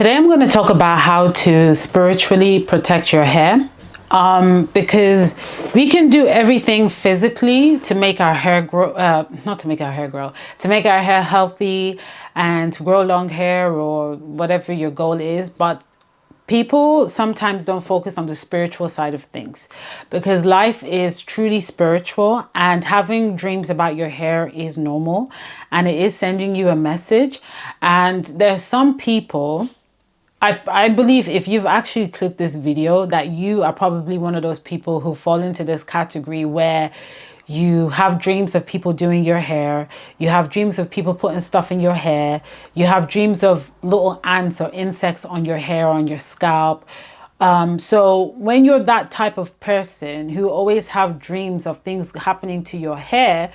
Today I'm going to talk about how to spiritually protect your hair, because we can do everything physically to make our hair grow, not to make our hair grow, to make our hair healthy and to grow long hair or whatever your goal is. But people sometimes don't focus on the spiritual side of things, because life is truly spiritual, and having dreams about your hair is normal and it is sending you a message. And there's some people, I believe if you've actually clicked this video, that you are probably one of those people who fall into this category where you have dreams of people doing your hair, you have dreams of people putting stuff in your hair, you have dreams of little ants or insects on your hair, on your scalp. So when you're that type of person who always have dreams of things happening to your hair,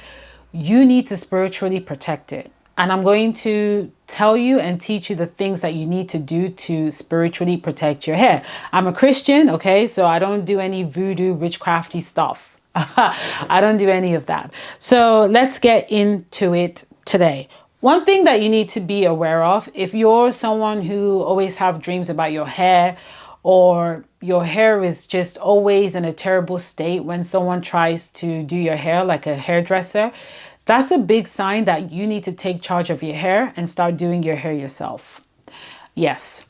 you need to spiritually protect it. And I'm going to tell you and teach you the things that you need to do to spiritually protect your hair. I'm a Christian, okay? So I don't do any voodoo, witchcrafty stuff. I don't do any of that. So let's get into it today. One thing that you need to be aware of, if you're someone who always have dreams about your hair, or your hair is just always in a terrible state when someone tries to do your hair, like a hairdresser, that's a big sign that you need to take charge of your hair and start doing your hair yourself. Yes.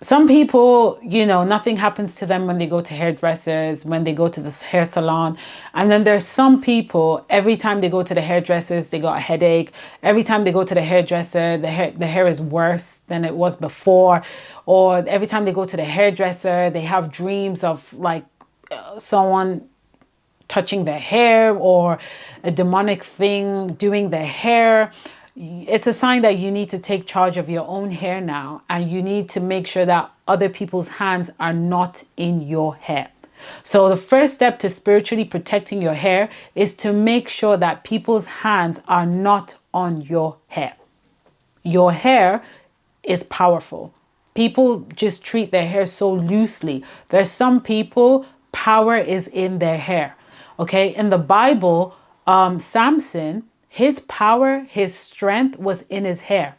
Some people, nothing happens to them when they go to hairdressers, when they go to the hair salon. And then there's some people, every time they go to the hairdressers, they got a headache. Every time they go to the hairdresser, the hair is worse than it was before. Or every time they go to the hairdresser, they have dreams of like someone touching their hair or a demonic thing doing their hair. It's a sign that you need to take charge of your own hair now, and you need to make sure that other people's hands are not in your hair. So the first step to spiritually protecting your hair is to make sure that people's hands are not on your hair. Your hair is powerful. People just treat their hair so loosely. There's some people, power is in their hair. Okay, in the Bible, Samson, his power, his strength was in his hair.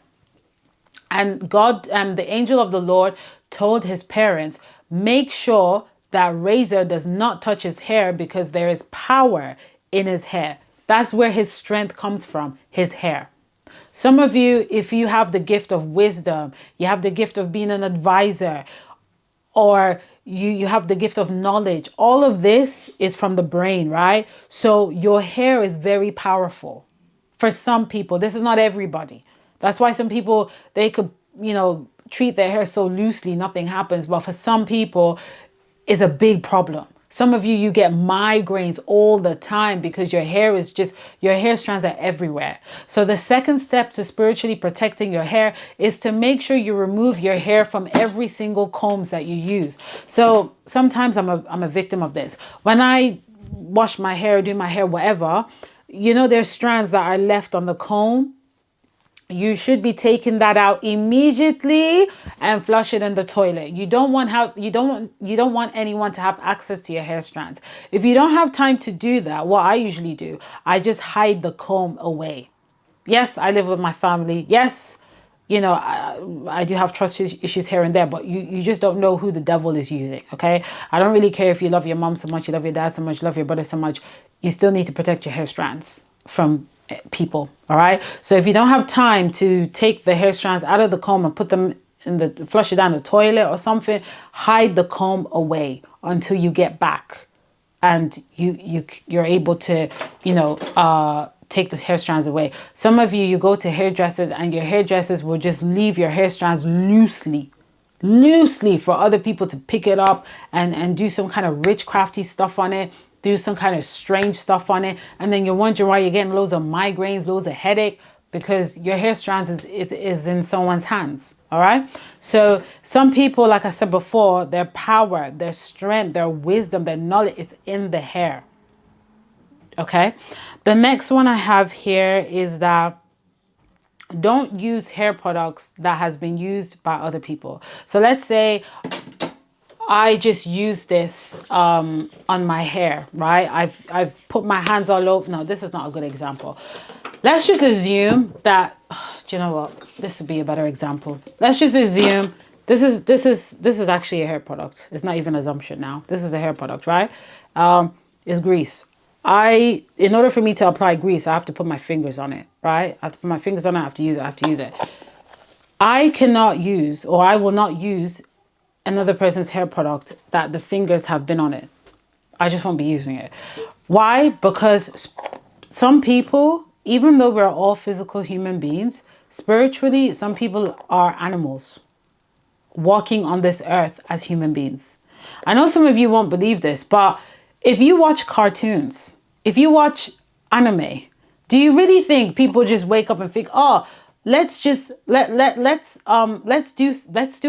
And God, the angel of the Lord told his parents, make sure that razor does not touch his hair, because there is power in his hair. That's where his strength comes from, his hair. Some of you, if you have the gift of wisdom, you have the gift of being an advisor, or you have the gift of knowledge, all of this is from the brain, right? So your hair is very powerful. For some people, this is not everybody. That's why some people, they could, treat their hair so loosely, nothing happens. But for some people, it's a big problem. Some of you, you get migraines all the time because your hair strands are everywhere. So the second step to spiritually protecting your hair is to make sure you remove your hair from every single combs that you use. So sometimes I'm a victim of this. When I wash my hair, do my hair, whatever, there's strands that are left on the comb. You should be taking that out immediately and flush it in the toilet. You don't want anyone to have access to your hair strands. If you don't have time to do that, what I usually do, I just hide the comb away. Yes, I live with my family. Yes, I do have trust issues here and there, but you just don't know who the devil is using, okay? I don't really care if you love your mom so much, you love your dad so much, you love your brother so much. You still need to protect your hair strands from people, all right? So if you don't have time to take the hair strands out of the comb and put them flush it down the toilet or something, hide the comb away until you get back and you're able to, take the hair strands away. Some of you go to hairdressers and your hairdressers will just leave your hair strands loosely for other people to pick it up and do some kind of witchcrafty stuff on it, do some kind of strange stuff on it. And then you're wondering why you're getting loads of migraines, loads of headache, because your hair strands is in someone's hands. All right. So some people, like I said before, their power, their strength, their wisdom, their knowledge, it's in the hair. Okay. The next one I have here is that don't use hair products that has been used by other people. So let's say I just use this on my hair, right? I've put my hands all over. No, this is not a good example. Let's just assume that, do you know what? This would be a better example. Let's just assume This is actually a hair product. It's not even assumption now. This is a hair product, right? It's grease. In order for me to apply grease, I have to put my fingers on it, right? I have to put my fingers on it. I have to use it. I have to use it. I cannot use, or I will not use another person's hair product that the fingers have been on it. I just won't be using it. Why? Because some people, even though we're all physical human beings, spiritually, some people are animals walking on this earth as human beings. I know some of you won't believe this, but if you watch cartoons, if you watch anime, do you really think people just wake up and think, oh, let's do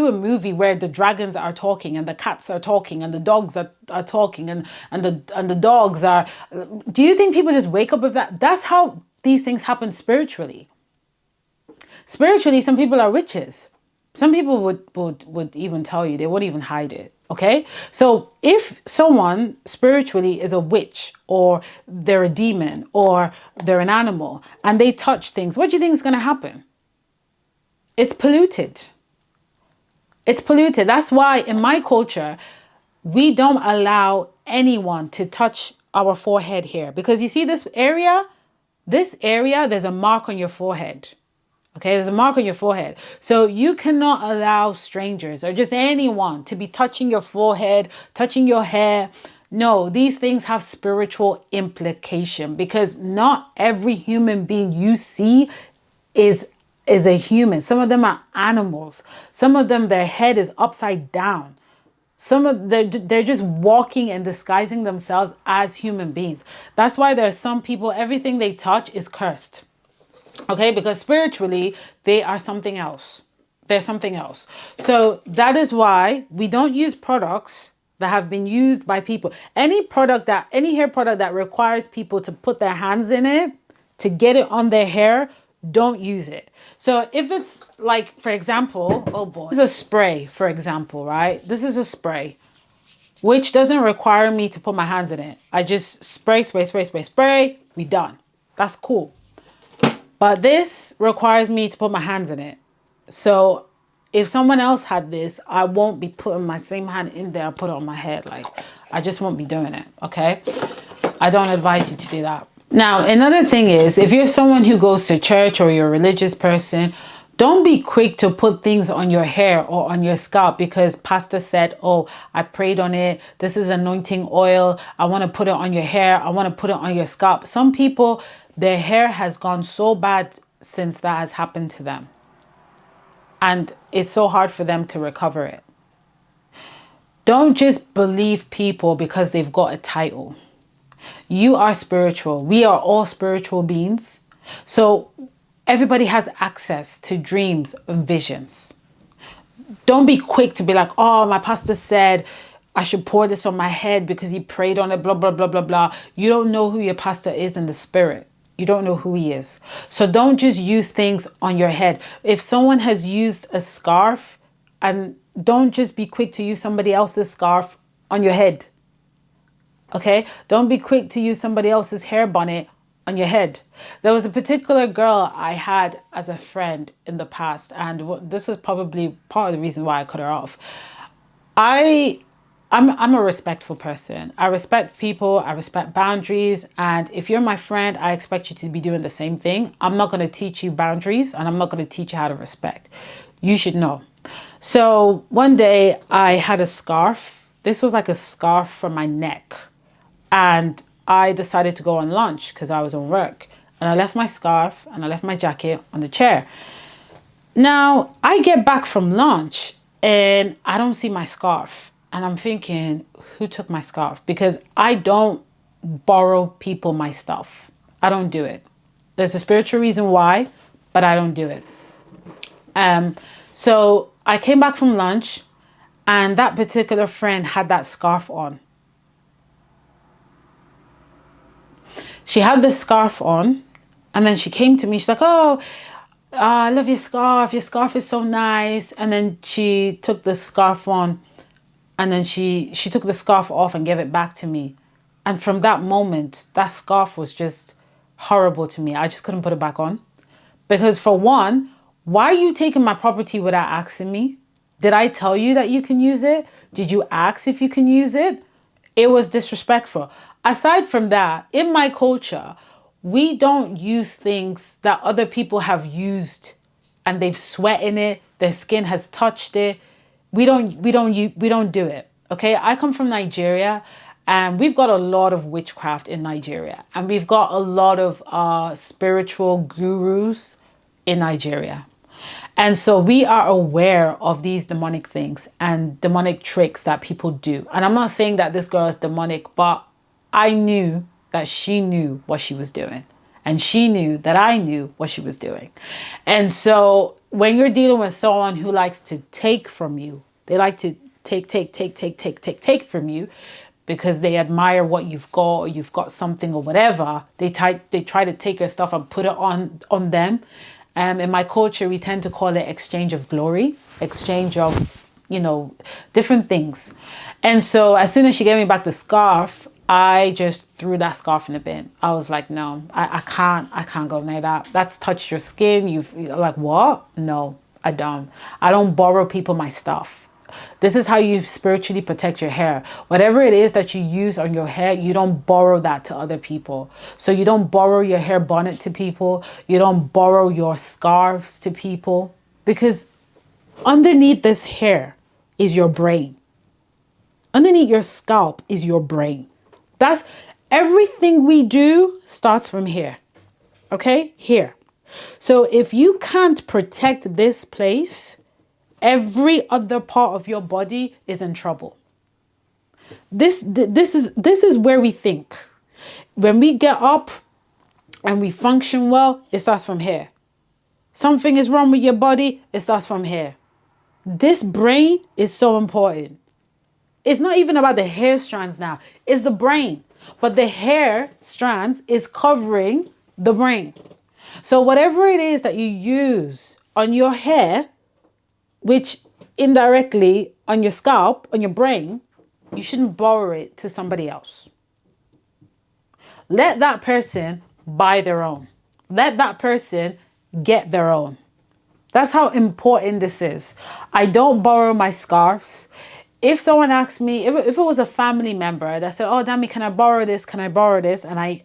a movie where the dragons are talking and the cats are talking and the dogs are talking and the dogs are, do you think people just wake up with that? That's how these things happen spiritually. Spiritually, some people are witches. Some people would even tell you, they wouldn't even hide it. Okay. So if someone spiritually is a witch, or they're a demon, or they're an animal, and they touch things, what do you think is going to happen? It's polluted. It's polluted. That's why in my culture, we don't allow anyone to touch our forehead here. Because you see this area, there's a mark on your forehead. Okay, there's a mark on your forehead. So you cannot allow strangers or just anyone to be touching your forehead, touching your hair. No, these things have spiritual implication, because not every human being you see is a human. Some of them are animals. Some of them, their head is upside down. Some of they're just walking and disguising themselves as human beings. That's why there's some people, everything they touch is cursed. Okay, because spiritually, they are something else. They're something else. So that is why we don't use products that have been used by people. Any hair product that requires people to put their hands in it to get it on their hair, don't use it. So if it's like, for example, oh boy, this is a spray, for example, right? This is a spray, which doesn't require me to put my hands in it. I just spray, we done. That's cool. But this requires me to put my hands in it. So if someone else had this, I won't be putting my same hand in there and put it on my head. Like, I just won't be doing it, okay? I don't advise you to do that. Now, another thing is, if you're someone who goes to church or you're a religious person, don't be quick to put things on your hair or on your scalp because pastor said, oh, I prayed on it. This is anointing oil. I want to put it on your hair. I want to put it on your scalp. Some people, their hair has gone so bad since that has happened to them. And it's so hard for them to recover it. Don't just believe people because they've got a title. You are spiritual. We are all spiritual beings. So everybody has access to dreams and visions. Don't be quick to be like, oh, my pastor said I should pour this on my head because he prayed on it, blah, blah, blah, blah, blah. You don't know who your pastor is in the spirit. You don't know who he is. So don't just use things on your head. If someone has used a scarf, and don't just be quick to use somebody else's scarf on your head. Okay? Don't be quick to use somebody else's hair bonnet on your head. There was a particular girl I had as a friend in the past, and this is probably part of the reason why I cut her off. I'm a respectful person. I respect people. I respect boundaries. And if you're my friend, I expect you to be doing the same thing. I'm not going to teach you boundaries, and I'm not going to teach you how to respect. You should know. So one day I had a scarf. This was like a scarf from my neck. And I decided to go on lunch because I was on work. And I left my scarf and I left my jacket on the chair. Now I get back from lunch and I don't see my scarf. And I'm thinking, who took my scarf? Because I don't borrow people my stuff. I don't do it. There's a spiritual reason why, but I don't do it. So I came back from lunch and that particular friend had that scarf on. She had the scarf on and then she came to me. She's like, oh, I love your scarf. Your scarf is so nice. And then she took the scarf on. And then she took the scarf off and gave it back to me. And from that moment, that scarf was just horrible to me. I just couldn't put it back on. Because for one, why are you taking my property without asking me? Did I tell you that you can use it? Did you ask if you can use it? It was disrespectful. Aside from that, in my culture, we don't use things that other people have used and they've sweat in it, their skin has touched it. We don't do it. Okay? I come from Nigeria and we've got a lot of witchcraft in Nigeria, and we've got a lot of spiritual gurus in Nigeria. And so we are aware of these demonic things and demonic tricks that people do. And I'm not saying that this girl is demonic, but I knew that she knew what she was doing. And she knew that I knew what she was doing. And so when you're dealing with someone who likes to take from you, they like to take from you because they admire what you've got, or you've got something or whatever. They try to take your stuff and put it on them. In my culture, we tend to call it exchange of glory, exchange of, different things. And so as soon as she gave me back the scarf, I just threw that scarf in the bin. I was like, no, I can't go near that. That's touched your skin. You're like, what? No, I don't. I don't borrow people my stuff. This is how you spiritually protect your hair. Whatever it is that you use on your hair, you don't borrow that to other people. So you don't borrow your hair bonnet to people. You don't borrow your scarves to people. Because underneath this hair is your brain. Underneath your scalp is your brain. That's everything we do starts from here. Okay? Here. So if you can't protect this place, every other part of your body is in trouble. This is where we think. When we get up and we function well, it starts from here. Something is wrong with your body, it starts from here. This brain is so important. It's not even about the hair strands now. It's the brain. But the hair strands is covering the brain. So whatever it is that you use on your hair, which indirectly on your scalp, on your brain, you shouldn't borrow it to somebody else. Let that person buy their own. Let that person get their own. That's how important this is. I don't borrow my scarves. If someone asked me, if it was a family member that said, "Oh, Dami, can I borrow this? Can I borrow this?" and I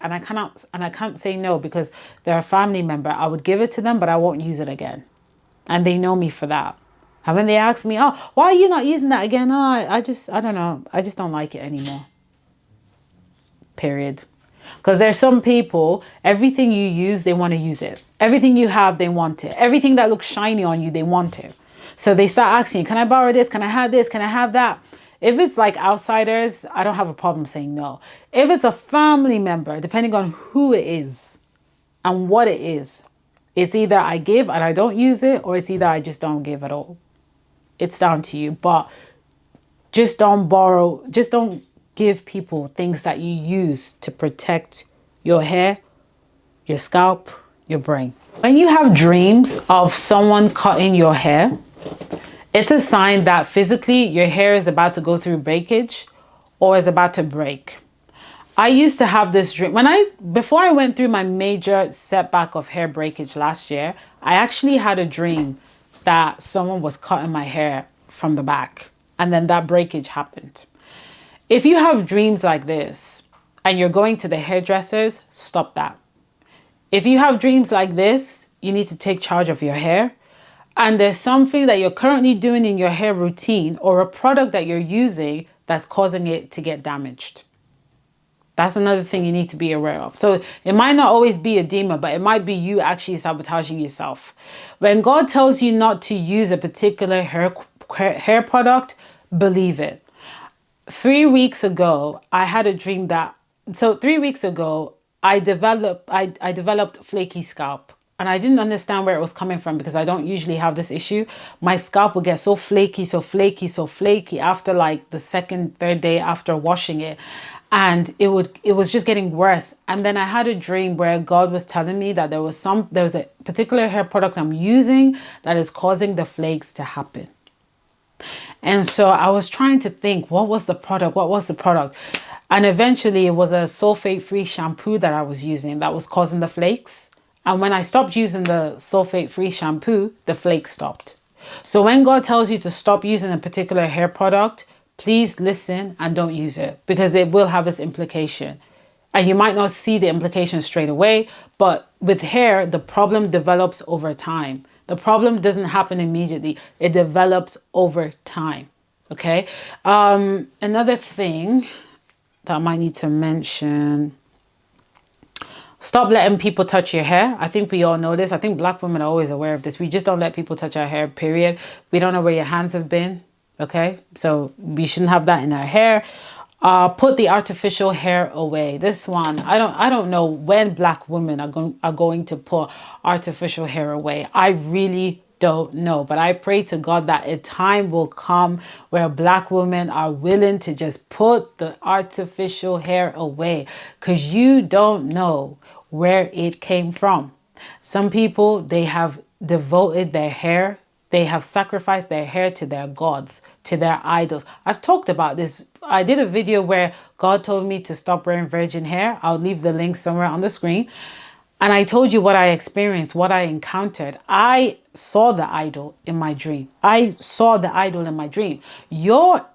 can't say no because they're a family member, I would give it to them, but I won't use it again. And they know me for that. And when they ask me, "Oh, why are you not using that again?" "Oh, I don't know. I just don't like it anymore." Period. Because there's some people, everything you use, they want to use it. Everything you have, they want it. Everything that looks shiny on you, they want it. So they start asking you, "Can I borrow this? Can I have this? Can I have that?" If it's like outsiders, I don't have a problem saying no. If it's a family member, depending on who it is and what it is, it's either I give and I don't use it, or it's either I just don't give at all. It's down to you. But just don't borrow, just don't give people things that you use to protect your hair, your scalp, your brain. When you have dreams of someone cutting your hair, it's a sign that physically your hair is about to go through breakage or is about to break. I used to have this dream. Before I went through my major setback of hair breakage last year, I actually had a dream that someone was cutting my hair from the back, and then that breakage happened. If you have dreams like this and you're going to the hairdressers, stop that. If you have dreams like this, you need to take charge of your hair. And there's something that you're currently doing in your hair routine or a product that you're using that's causing it to get damaged. That's another thing you need to be aware of. So it might not always be a demon, but it might be you actually sabotaging yourself. When God tells you not to use a particular hair product, believe it. 3 weeks ago, I had a dream that, 3 weeks ago, I developed flaky scalp. And I didn't understand where it was coming from because I don't usually have this issue. My scalp would get so flaky after like the second, third day after washing it. And it was just getting worse. And then I had a dream where God was telling me that there was a particular hair product I'm using that is causing the flakes to happen. And so I was trying to think, what was the product? And eventually it was a sulfate-free shampoo that I was using that was causing the flakes. And when I stopped using the sulfate-free shampoo, the flakes stopped. So when God tells you to stop using a particular hair product, please listen and don't use it, because it will have its implication. And you might not see the implication straight away, but with hair, the problem develops over time. The problem doesn't happen immediately. It develops over time. Okay. Another thing that I might need to mention: stop letting people touch your hair. I think we all know this. I think Black women are always aware of this. We just don't let people touch our hair, period. We don't know where your hands have been. Okay, so we shouldn't have that in our hair. Put the artificial hair away. This one, I don't know when Black women are going to put artificial hair away. I really don't know, but I pray to God that a time will come where Black women are willing to just put the artificial hair away, because you don't know where it came from. Some people, they have devoted their hair, they have sacrificed their hair to their gods, to their idols. I've talked about this. I did a video where God told me to stop wearing virgin hair. I'll leave the link somewhere on the screen. And I told you what I experienced, what I encountered. I saw the idol in my dream. I saw the idol in my dream. Your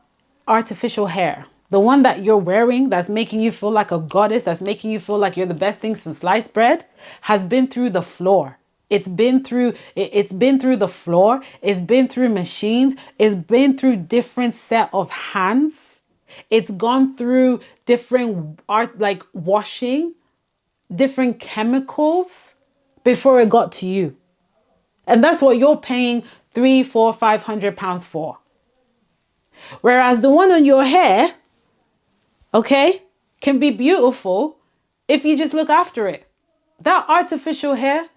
artificial hair, the one that you're wearing, that's making you feel like a goddess, that's making you feel like you're the best thing since sliced bread, has been through the floor. It's been through the floor. It's been through machines. It's been through different set of hands. It's gone through different art, like washing, different chemicals before it got to you. And that's what you're paying 300, 400, 500 pounds for. Whereas the one on your hair, okay, can be beautiful if you just look after it. That artificial hair,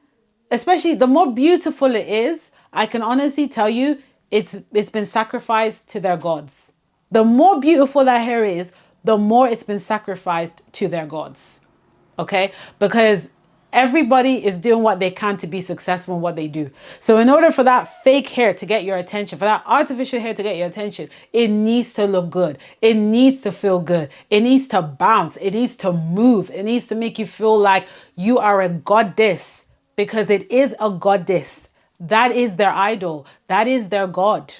especially the more beautiful it is, I can honestly tell you it's been sacrificed to their gods. The more beautiful that hair is, the more it's been sacrificed to their gods. Okay? Because everybody is doing what they can to be successful in what they do. So in order for that fake hair to get your attention, for that artificial hair to get your attention, it needs to look good. It needs to feel good. It needs to bounce. It needs to move. It needs to make you feel like you are a goddess, because it is a goddess. That is their idol. That is their God.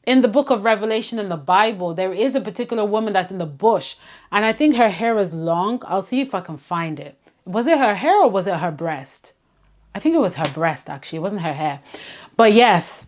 In the book of Revelation in the Bible, there is a particular woman that's in the bush, and I think her hair is long. I'll see if I can find it. Was it her hair or was it her breast? I think it was her breast, actually. It wasn't her hair. But yes,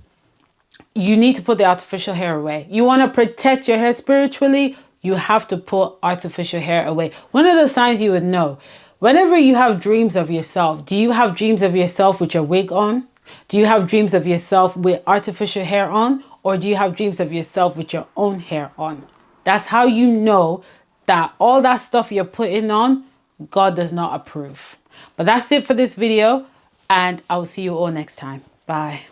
you need to put the artificial hair away. You want to protect your hair spiritually, you have to put artificial hair away. One of the signs you would know, whenever you have dreams of yourself, do you have dreams of yourself with your wig on? Do you have dreams of yourself with artificial hair on? Or do you have dreams of yourself with your own hair on? That's how you know that all that stuff you're putting on, God does not approve. But that's it for this video, and I will see you all next time. Bye.